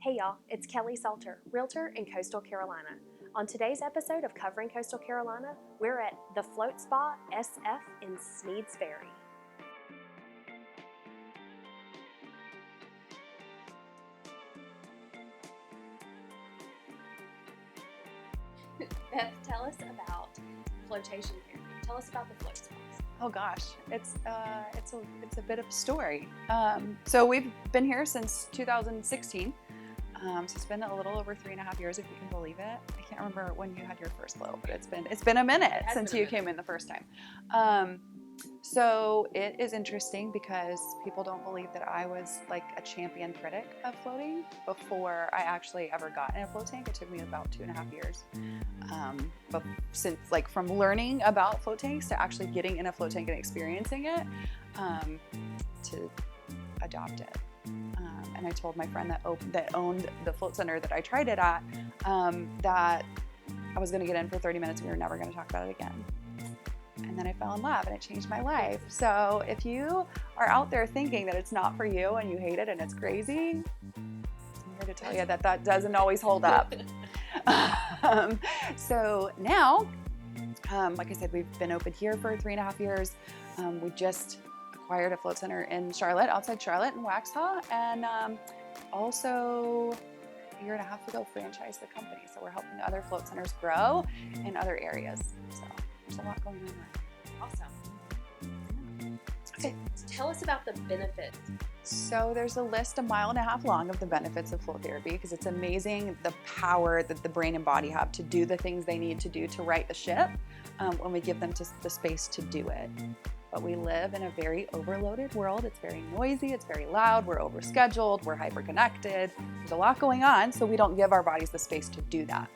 Hey y'all, it's Kelly Salter, Realtor in Coastal Carolina. On today's episode of Covering Coastal Carolina, we're at the Float Spa SF in Sneads Ferry. Beth, tell us about flotation therapy. Tell us about the float spas. Oh gosh, it's a bit of a story. So we've been here since 2016. So it's been a little over 3.5 years, if you can believe it. I can't remember when you had your first float, but it's been a minute since you came in the first time. So it is interesting because people don't believe that I was like a champion critic of floating before I actually ever got in a float tank. It took me about 2.5 years. But since from learning about float tanks to actually getting in a float tank and experiencing it, to adopt it. And I told my friend that owned the float center that I tried it at, that I was going to get in for 30 minutes and we were never going to talk about it again. And then I fell in love and it changed my life. So if you are out there thinking that it's not for you and you hate it and it's crazy, I'm here to tell you that doesn't always hold up. So now, like I said, we've been open here for 3.5 years. We just acquired a float center in Charlotte, outside Charlotte in Waxhaw, and also a 1.5 years ago franchised the company. So we're helping other float centers grow in other areas. So there's a lot going on there. Awesome. So tell us about the benefits. So there's a list 1.5 miles long of the benefits of float therapy, because it's amazing the power that the brain and body have to do the things they need to do to right the ship when we give them the space to do it. But we live in a very overloaded world. It's very noisy, it's very loud, we're overscheduled, we're hyper-connected. There's a lot going on, so we don't give our bodies the space to do that.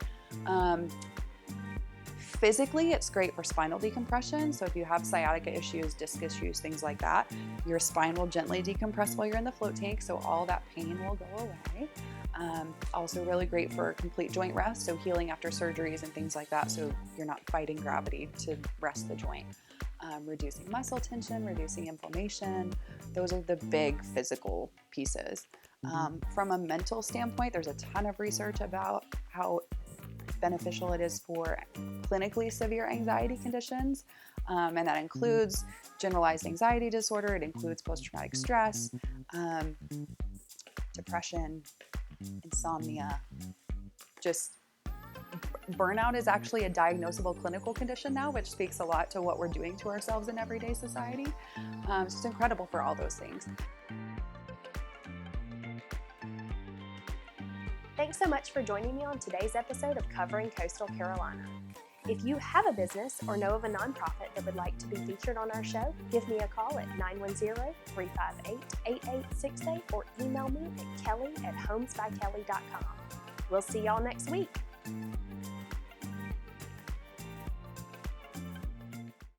Physically, it's great for spinal decompression. So if you have sciatica issues, disc issues, things like that, your spine will gently decompress while you're in the float tank, so all that pain will go away. Also really great for complete joint rest, so healing after surgeries and things like that, so you're not fighting gravity to rest the joint. Reducing muscle tension, reducing inflammation. Those are the big physical pieces. From a mental standpoint, there's a ton of research about how beneficial it is for clinically severe anxiety conditions, and that includes generalized anxiety disorder, it includes post-traumatic stress, depression, insomnia. Just burnout is actually a diagnosable clinical condition now, which speaks a lot to what we're doing to ourselves in everyday society. It's just incredible for all those things. Thanks so much for joining me on today's episode of Covering Coastal Carolina. If you have a business or know of a nonprofit that would like to be featured on our show, give me a call at 910-358-8868 or email me at kelly@homesbykelly.com. We'll see y'all next week.